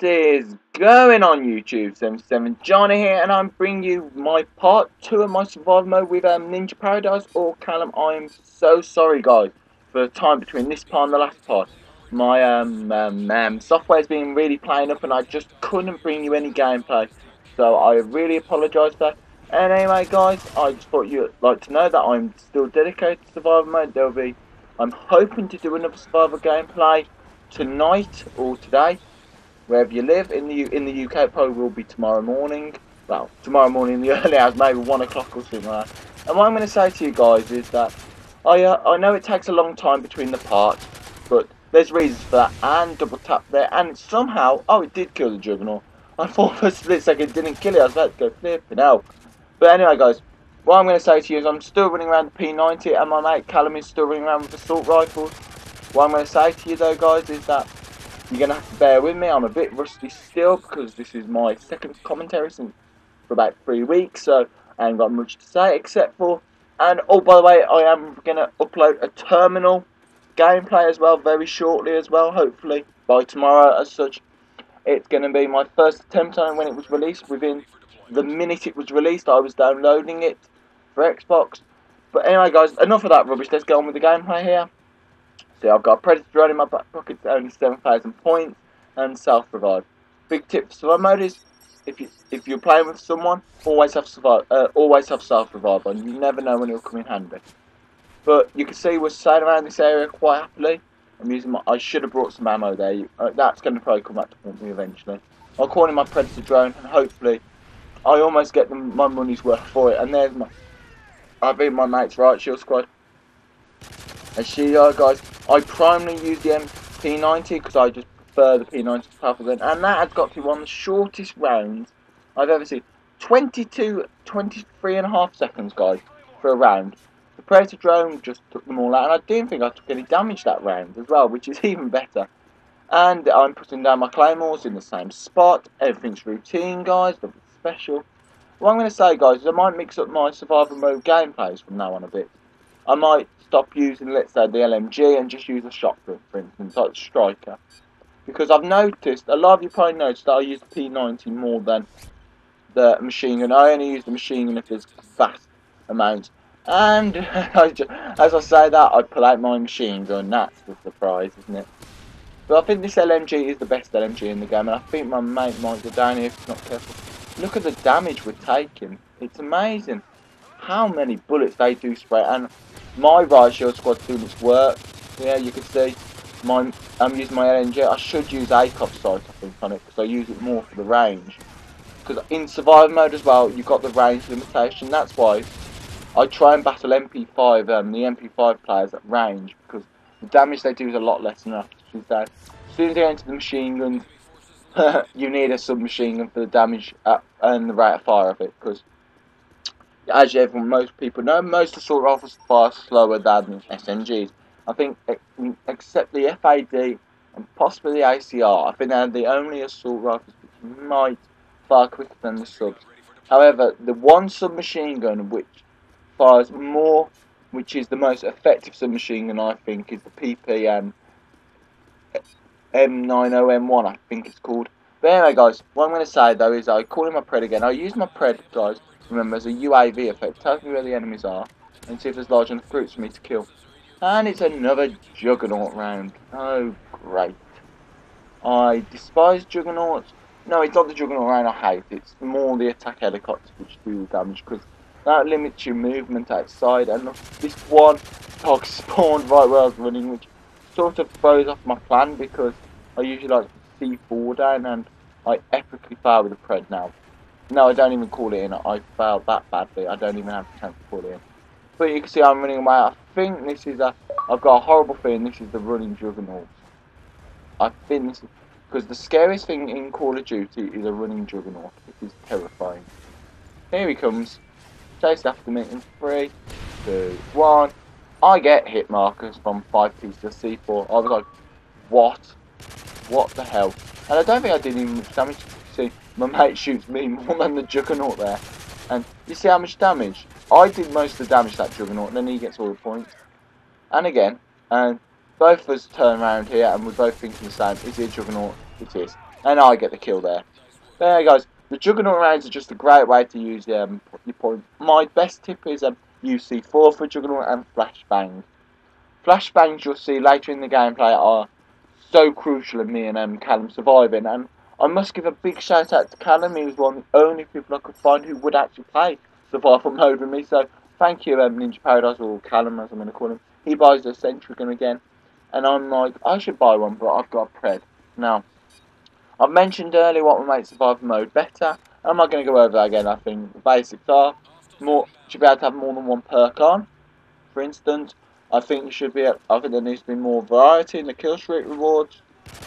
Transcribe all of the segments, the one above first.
is going on YouTube? 77 Johnny here, and I'm bringing you my part 2 of my survival mode with Ninja Paradise or Callum. I'm so sorry guys for the time between this part and the last part. My software's been really playing up and I just couldn't bring you any gameplay, so I really apologise for that. And anyway guys, I just thought you'd like to know that I'm still dedicated to survival mode. I'm hoping to do another survival gameplay tonight or today, wherever you live. In the UK, it probably will be tomorrow morning. Well, tomorrow morning in the early hours, maybe 1 o'clock or something like that. And what I'm going to say to you guys is that I know it takes a long time between the parts, but there's reasons for that. And double tap there, and somehow, oh, it did kill the Juggernaut. I thought for a split second it didn't kill it. I was about to go flipping out. But anyway, guys, what I'm going to say to you is I'm still running around the P90, and my mate Callum is still running around with assault rifles. What I'm going to say to you though, guys, is that you're going to have to bear with me. I'm a bit rusty still because this is my second commentary for about 3 weeks, so I ain't got much to say except for, and oh, by the way, I am going to upload a terminal gameplay as well very shortly as well, hopefully by tomorrow as such. It's going to be my first attempt on it when it was released. Within the minute it was released, I was downloading it for Xbox. But anyway guys, enough of that rubbish, let's get on with the gameplay here. See, I've got a Predator drone in my back pocket, only 7,000 points, and self-revive. Big tip for survival mode is, if you're playing with someone, always have self-revive on. You never know when it'll come in handy. But you can see we're sailing around this area quite happily. I'm using I should have brought some ammo there. That's going to probably come back to haunt me eventually. I'll call in my Predator drone, and hopefully I almost get my money's worth for it. And there's I think my mate's right, Shield Squad. And guys, I primarily use the P90 because I just prefer the P90 to powerful gun, and that has got to be one of the shortest rounds I've ever seen. 23 and a half seconds, guys, for a round. The Predator drone just took them all out, and I didn't think I took any damage that round as well, which is even better. And I'm putting down my claymores in the same spot. Everything's routine, guys, nothing special. What I'm going to say, guys, is I might mix up my survival mode gameplays from now on a bit. I might stop using, let's say, the LMG and just use a shotgun, for instance, like the Striker. Because I've noticed, a lot of you probably noticed that I use the P90 more than the machine gun. I only use the machine gun if there's vast amounts. And as I say that, I pull out my machine gun. That's the surprise, isn't it? But I think this LMG is the best LMG in the game, and I think my mate might go down here if he's not careful. Look at the damage we're taking. It's amazing how many bullets they do spray, and my right shield squad's doing its work. Yeah, you can see I'm using my LNG. I should use ACOP sight, I think, on it, because I use it more for the range. Because in survival mode as well, you've got the range limitation. That's why I try and battle MP5, the MP5 players at range, because the damage they do is a lot less than that. As soon as they enter the machine guns, you need a submachine gun for the damage and the rate of fire of it, because as most people know, most assault rifles fire slower than SMGs. I think, except the FAD and possibly the ACR, I think they're the only assault rifles which might fire quicker than the subs. However, the one submachine gun which fires more, which is the most effective submachine gun, I think, is the PP M90M1, I think it's called. But anyway, guys, what I'm going to say though is I call in my Pred again. I use my Pred, guys, remember, as a UAV effect. Tells me where the enemies are and see if there's large enough groups for me to kill. And it's another Juggernaut round. Oh, great. I despise Juggernauts. No, it's not the Juggernaut round I hate. It's more the attack helicopters which do damage, because that limits your movement outside. And look, this one dog spawned right where I was running, which sort of throws off my plan, because I usually like to C4 down, and I epically fail with the Pred now. No, I don't even call it in. I failed that badly. I don't even have the chance to call it in. But you can see I'm running away. I think this is I've got a horrible feeling this is the running Juggernaut. I think this is, because the scariest thing in Call of Duty is a running Juggernaut. It is terrifying. Here he comes. Chase after me in 3, 2, 1. I get hit markers from 5 pieces of C4. I was like, what? What the hell? And I don't think I did even much damage. See, my mate shoots me more than the Juggernaut there. And you see how much damage? I did most of the damage to that Juggernaut, and then he gets all the points. And again, and both of us turn around here, and we're both thinking the same. Is it a Juggernaut? It is. and I get the kill there. There, guys. The Juggernaut rounds are just a great way to use your point. My best tip is UC4 for Juggernaut and Flashbang. Flashbangs you'll see later in the gameplay are so crucial in me and Callum surviving, and I must give a big shout out to Callum. He was one of the only people I could find who would actually play survival mode with me, so thank you Ninja Paradise, or Callum as I'm going to call him. He buys the Sentry Gun again, and I'm like, I should buy one, but I've got a Pred. Now, I've mentioned earlier what will make survival mode better. I'm not going to go over that again. I think the basics are more, should be able to have more than one perk on. For instance, I think I think there needs to be more variety in the kill streak rewards.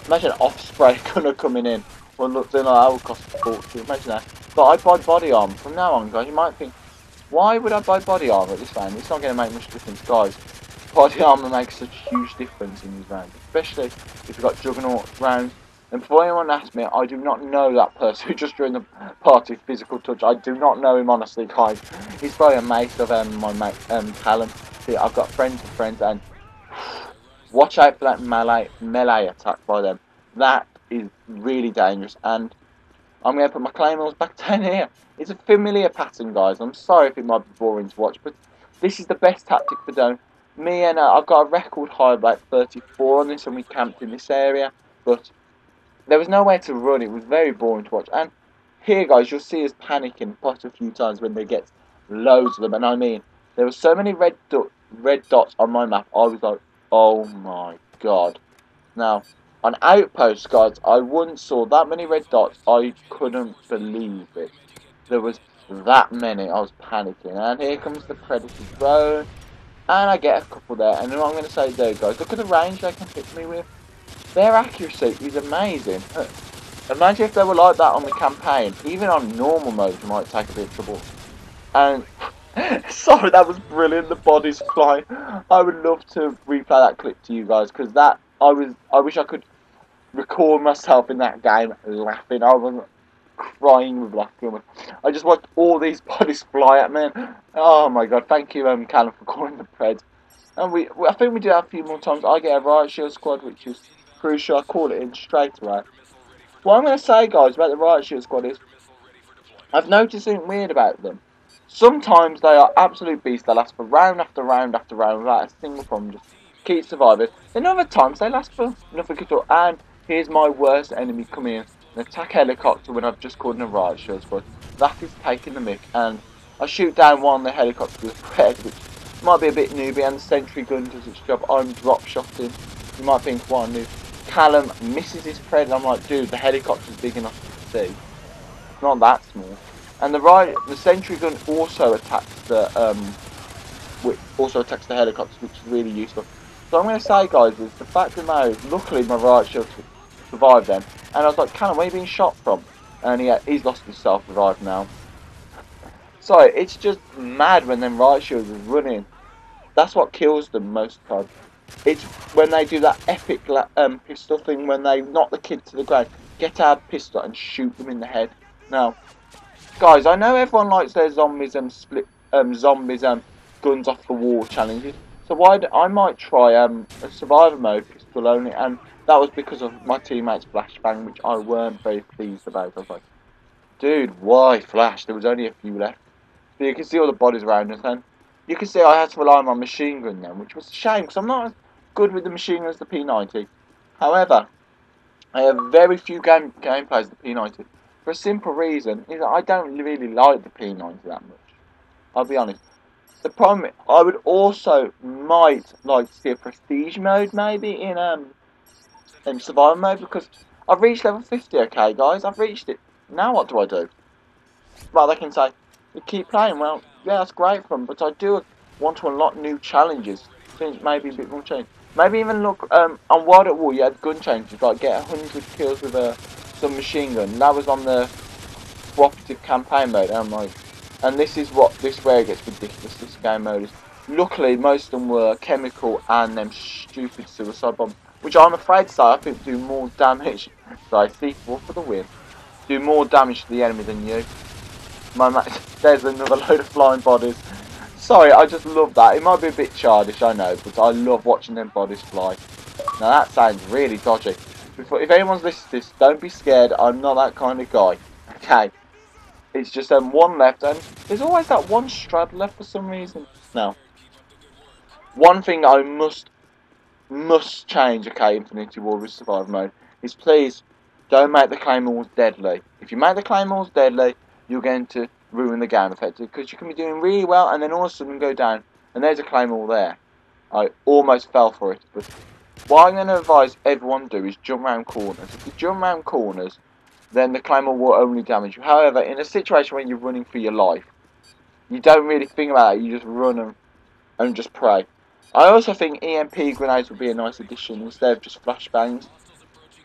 Imagine Offspray gonna coming in. Well, look, then that would cost a fortune. Imagine that. But I buy body armor from now on, guys. You might think, why would I buy body armor at this round? It's not going to make much difference, guys. Body armor makes such a huge difference in these rounds, especially if you've got Juggernaut rounds. And before anyone asks me, I do not know that person who just joined the party physical touch. I do not know him, honestly, guys. He's probably a mate of my mate Callum. See, I've got friends of friends, and watch out for that melee attack by them. That is really dangerous, and I'm going to put my claymores back down here. It's a familiar pattern, guys. I'm sorry if it might be boring to watch, but this is the best tactic for doing. Me and I've got a record high of like 34 on this, and we camped in this area, but there was no way to run. It was very boring to watch. And here, guys, you'll see us panicking quite a few times when they get loads of them. And I mean, there were so many red dots on my map. I was like, oh my god. Now, on Outpost, guys, I once saw that many red dots. I couldn't believe it. There was that many. I was panicking. And here comes the Predator drone. And I get a couple there. And then what I'm going to say there, guys, look at the range they can hit me with. Their accuracy is amazing. Imagine if they were like that on the campaign. Even on normal mode, you might take a bit of trouble. And sorry, that was brilliant. The bodies flying. I would love to replay that clip to you guys, because I wish I could record myself in that game laughing. I was crying with laughter. I just watched all these bodies fly at me. Oh my god! Thank you, Callum, for calling the Pred. And I think we do that a few more times. I get a riot shield squad, which is crucial. I call it in straight away. What I'm going to say, guys, about the riot shield squad is, I've noticed something weird about them. Sometimes they are absolute beasts. They last for round after round after round without a single problem. Just keep surviving. Then other times they last for nothing at all. And here's my worst enemy coming in. An attack helicopter when I've just called in a riot shield squad. That is taking the mick. And I shoot down one of the helicopters with a Pred, which might be a bit newbie, and the sentry gun does its job. I'm drop shotting. You might think, what a noob. Callum misses his Pred, and I'm like, dude, the helicopter's big enough to see. It's not that small. And the sentry gun also attacks the helicopters, which is really useful. So I'm going to say, guys, is the fact of the matter is, luckily my riot shield survived them, and I was like, Callum, where are you being shot from? And he's lost his self-revive now. Sorry, it's just mad when them riot shields are running. That's what kills them most of the time. It's when they do that epic pistol thing, when they knock the kid to the ground, get out a pistol and shoot them in the head. Now, guys, I know everyone likes their zombies and guns off the wall challenges. So I might try a survivor mode pistol only, and that was because of my teammate's flashbang, which I weren't very pleased about. I was like, dude, why flash? There was only a few left. So you can see all the bodies around us, and you can see I had to rely on my machine gun then, which was a shame, because I'm not as good with the machine gun as the P90. However, I have very few gameplays of the P90, for a simple reason, is that I don't really like the P90 that much. I'll be honest. The problem, I would also might like to see a prestige mode maybe in survival mode, because I've reached level 50, okay guys, I've reached it. Now what do I do? Well, they can say, you keep playing. Well, yeah, that's great fun, but I do want to unlock new challenges. Things maybe a bit more change. Maybe even look on World at War. You had gun changes, like get 100 kills with a submachine gun. That was on the cooperative campaign mode. And I'm like, and this is where it gets ridiculous. This game mode is. Luckily, most of them were chemical and them stupid suicide bombs, which I'm afraid to say I think do more damage. Sorry, C4 for the win. Do more damage to the enemy than you. There's another load of flying bodies. Sorry, I just love that. It might be a bit childish, I know, but I love watching them bodies fly. Now that sounds really dodgy. Before, if anyone's listening to this, don't be scared. I'm not that kind of guy. Okay. It's just one left, and there's always that one strad left for some reason. Now, one thing I must change, okay, Infinity War with Survival Mode, is please don't make the claymores deadly. If you make the claymores deadly, you're going to ruin the game effectively, because you can be doing really well and then all of a sudden go down, and there's a claymore there. I almost fell for it, but what I'm going to advise everyone to do is jump around corners. If you jump around corners, then the claymore will only damage you. However, in a situation when you're running for your life, you don't really think about it, you just run and just pray. I also think EMP grenades would be a nice addition instead of just flashbangs.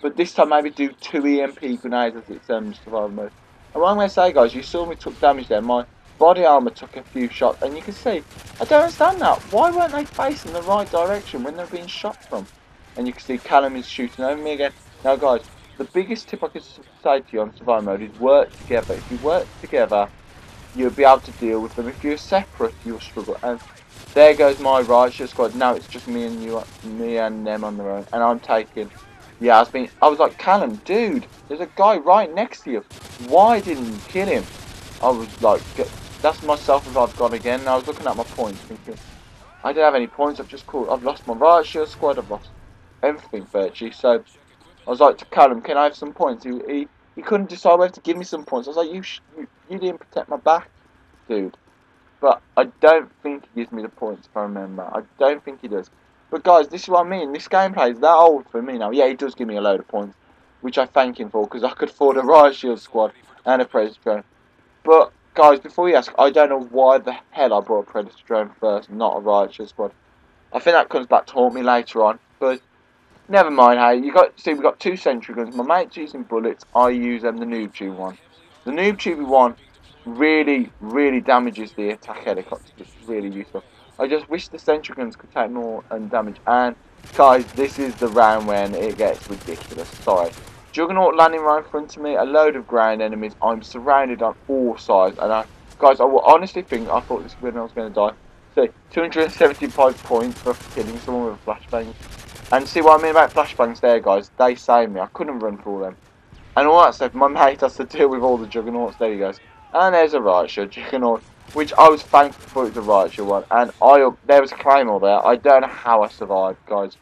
But this time maybe do 2 EMP grenades as it's survival mode. And what I'm going to say, guys, you saw me took damage there. My body armour took a few shots, and you can see, I don't understand that. Why weren't they facing the right direction when they're being shot from? And you can see Callum is shooting over me again. Now, guys, the biggest tip I could say to you on survival mode is work together. If you work together, you'll be able to deal with them. If you're separate, you'll struggle. And there goes my riot shield squad. Now it's just me and them on their own, and I'm taking. Yeah, I was like, Callum, dude, there's a guy right next to you. Why didn't you kill him? I was like, that's myself if I've gone again. And I was looking at my points, thinking, I don't have any points. I've lost my riot shield squad. I've lost everything virtually. So I was like to Callum, can I have some points? He couldn't decide whether to give me some points. I was like, you didn't protect my back, dude. But I don't think he gives me the points, if I remember. I don't think he does. But guys, this is what I mean. This gameplay is that old for me now. Yeah, he does give me a load of points, which I thank him for, because I could afford a riot shield squad and a predator drone. But guys, before you ask, I don't know why the hell I brought a predator drone first, not a riot shield squad. I think that comes back to haunt me later on. But never mind. Hey, we've got 2 sentry guns. My mate's using bullets. I use the noob tube one. The noob tube one really damages the attack helicopter, which is really useful. I just wish the sentry guns could take more and damage. And guys, this is the round when it gets ridiculous. Sorry. Juggernaut landing right in front of me, a load of ground enemies. I'm surrounded on all sides, and guys, I will honestly think I thought this was when I was going to die. So 275 points for killing someone with a flashbang. And see what I mean about flashbangs there, guys? They saved me. I couldn't run through them. And all that stuff, my mate has to deal with all the juggernauts. There he goes. And there's a riot shield juggernaut, which I was thankful for. It was a riot shield one, and there was a claymore there. I don't know how I survived, guys.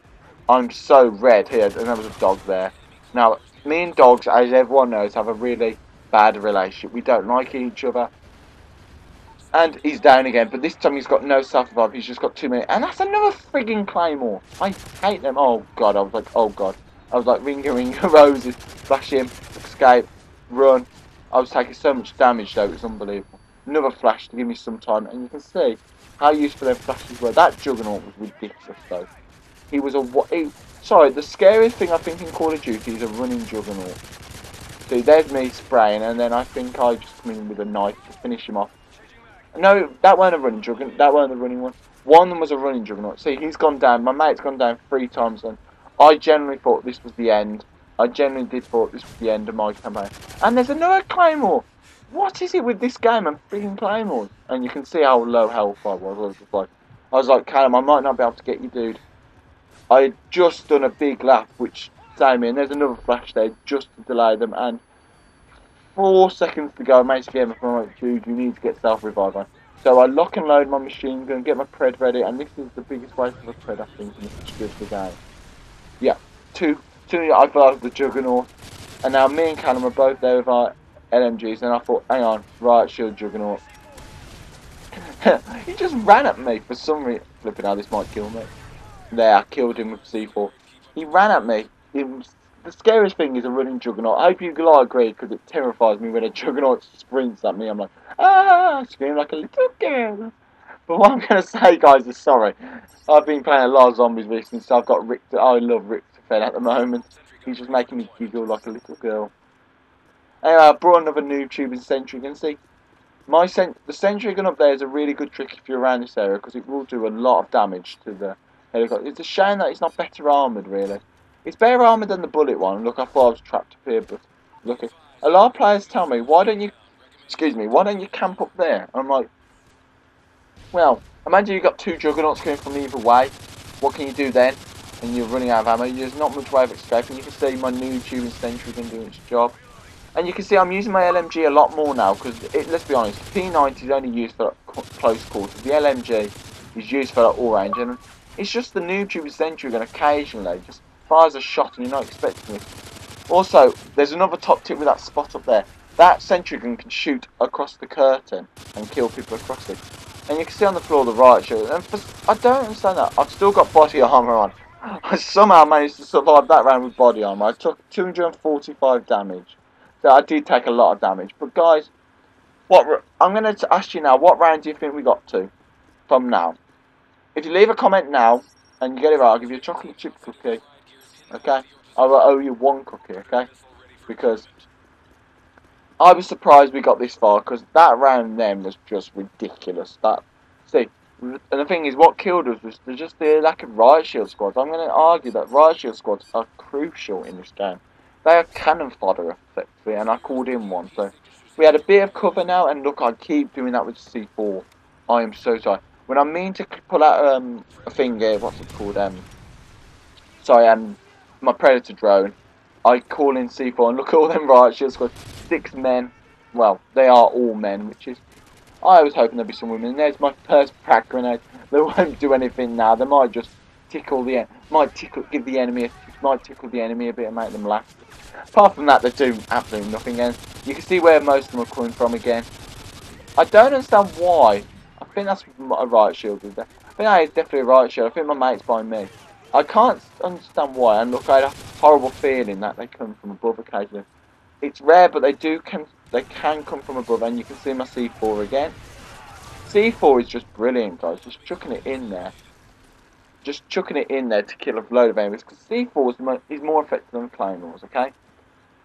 I'm so red here, and there was a dog there. Now, me and dogs, as everyone knows, have a really bad relationship. We don't like each other. And he's down again, but this time he's got no self-revive. He's just got 2 minutes, and that's another frigging claymore. I hate them. Oh god, I was like, oh god. I was like, ring a roses, flash him, escape, run. I was taking so much damage though, it was unbelievable. Another flash to give me some time, and you can see how useful them flashes were. That juggernaut was ridiculous though. He was sorry, the scariest thing I think in Call of Duty is a running juggernaut. See, there's me spraying, and then I think I just come in with a knife to finish him off. No, that weren't a running juggernaut, that weren't the running one. One of them was a running juggernaut. See, he's gone down, my mate's gone down 3 times, and I generally thought this was the end. I genuinely did thought this was the end of my campaign. And there's another claymore! What is it with this game and freaking claymores? And you can see how low health I was. I was like, Callum, I might not be able to get you, dude. I had just done a big lap, which saved me, and there's another flash there just to delay them, and 4 seconds to go, I managed to get him. I'm like, dude, you need to get self-revive on. So I lock and load my machine gun, get my pred ready, and this is the biggest waste of a pred, I think, in the history of the game. Yeah, two I felt the juggernaut, and now me and Callum are both there with our LMGs, and I thought, hang on, riot shield juggernaut. He just ran at me for some reason. Flipping out, this might kill me. There, I killed him with C4. He ran at me. The scariest thing is a running juggernaut. I hope you all agree, because it terrifies me when a juggernaut sprints at me. I'm like, ah, screaming like a little girl. But what I'm going to say, guys, is sorry. I've been playing a lot of zombies recently, so I've got Richter. I love Richter Fed at the moment. He's just making me giggle like a little girl. Anyway, I brought another noob tube and sentry gun. See, the sentry gun up there is a really good trick if you're around this area, because it will do a lot of damage to the helicopter. It's a shame that it's not better armoured, really. It's better armoured than the bullet one. Look, I thought I was trapped up here, but look, a lot of players tell me, why don't you camp up there? I'm like, well, imagine you've got 2 juggernauts coming from either way. What can you do then? and you're running out of ammo, there's not much way of escaping. You can see my new tubing sentry gun doing its job. And you can see I'm using my LMG a lot more now, because let's be honest, the P90 is only used for close quarters. The LMG is used for all range, and it's just the new tubing sentry gun occasionally just fires a shot and you're not expecting it. Also, there's another top tip with that spot up there. That sentry gun can shoot across the curtain and kill people across it. And you can see on the floor the riot shield. And I don't understand that. I've still got body armour on. I somehow managed to survive that round with body armour. I took 245 damage. So I did take a lot of damage. But guys, I'm going to ask you now, what round do you think we got to from now? If you leave a comment now and you get it right, I'll give you a chocolate chip cookie. Okay? I will owe you one cookie, okay? Because I was surprised we got this far, because that round then was just ridiculous. See, and the thing is, what killed us was just the lack of riot shield squads. I'm going to argue that riot shield squads are crucial in this game. They are cannon fodder, effectively, and I called in one. So we had a bit of cover now, and look, I keep doing that with C4. I am so sorry. When I mean to pull out a finger, what's it called? Sorry, my Predator drone. I call in C4 and look at all them riot shields. Got 6 men. Well, they are all men, which is. I was hoping there'd be some women. And there's my first frag grenade. They won't do anything now. They might just tickle the give the enemy, might tickle the enemy a bit and make them laugh. Apart from that, they do absolutely nothing. And you can see where most of them are coming from again. I don't understand why. I think that's a riot shield. I think that is definitely a riot shield. I think my mate's behind me. I can't understand why, and look, I had a horrible feeling that they come from above occasionally. It's rare, but they can come from above, and you can see my C4 again. C4 is just brilliant, guys. Just chucking it in there. Just chucking it in there to kill a load of enemies, because C4 is more effective than Claymores, okay?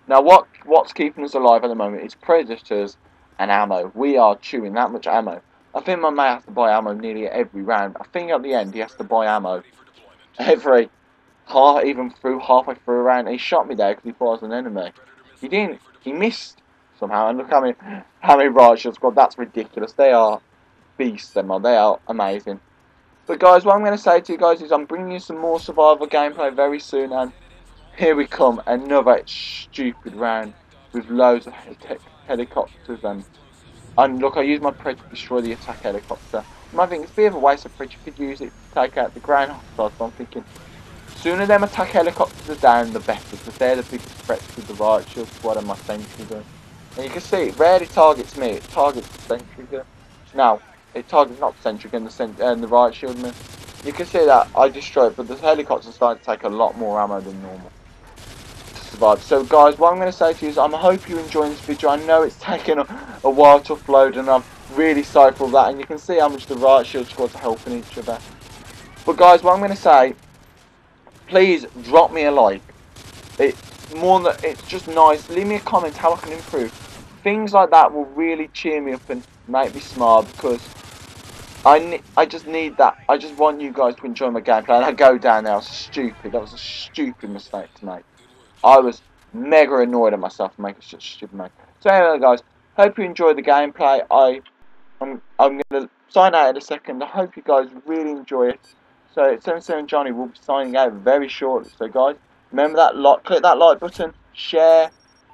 Now, what's keeping us alive at the moment is Predators and ammo. We are chewing that much ammo. I think my mate has to buy ammo nearly every round. I think at the end he has to buy ammo every halfway through a round. He shot me there because he thought I was an enemy. He didn't. He missed somehow. And look how many riot shields got. That's ridiculous. They are beasts. They are amazing. But guys, what I'm going to say to you guys is I'm bringing you some more survival gameplay very soon. And here we come, another stupid round with loads of helicopters and look, I use my Pred to destroy the attack helicopter. You might think it's a bit of a waste of Pred, you could use it to take out the ground hostiles, but I'm thinking sooner them attack helicopters are down, the better, because they're the biggest threats to the riot shield squad and my sentry gun. And you can see it rarely targets me, it targets the sentry gun. Now, it targets not the sentry gun, the riot shield man. You can see that I destroy it, but the helicopters starting to take a lot more ammo than normal. Survive. So guys, what I'm going to say to you is I hope you enjoyed this video. I know it's taken a while to upload and I'm really sorry for that, and you can see how much the riot shield squads are helping each other. But guys, what I'm going to say, please drop me a like. It's just nice. Leave me a comment how I can improve. Things like that will really cheer me up and make me smile, because I just need that. I just want you guys to enjoy my gameplay, and I go down there. I was stupid. That was a stupid mistake to make. I was mega annoyed at myself for making such a stupid mistake. So anyway guys, hope you enjoyed the gameplay. I'm going to sign out in a second. I hope you guys really enjoy it. So 77 Johnny will be signing out very shortly. So guys, remember that click that like button, share,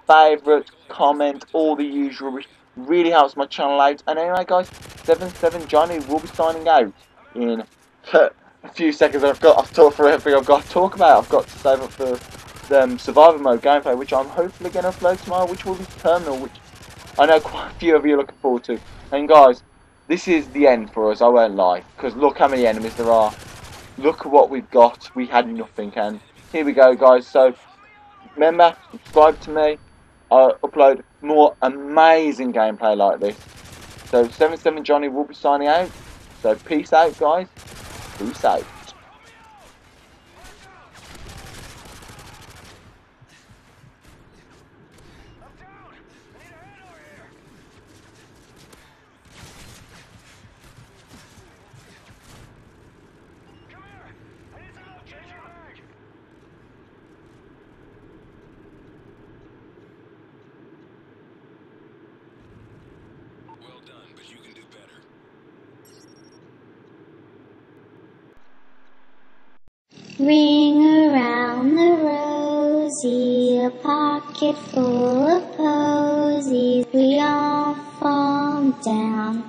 favourite, comment, all the usual, which really helps my channel out. And anyway guys, 77 Johnny will be signing out in a few seconds. I've talked for everything I've got to talk about. I've got to save up for the survival mode gameplay, which I'm hopefully going to upload tomorrow, which will be Terminal, which I know quite a few of you are looking forward to. And guys, this is the end for us, I won't lie, because look how many enemies there are. Look at what we've got. We had nothing, and here we go guys. So remember, subscribe to me. I upload more amazing gameplay like this. So 77 Johnny will be signing out. So peace out guys. Peace out. Ring around the rosy, a pocket full of posies. We all fall down.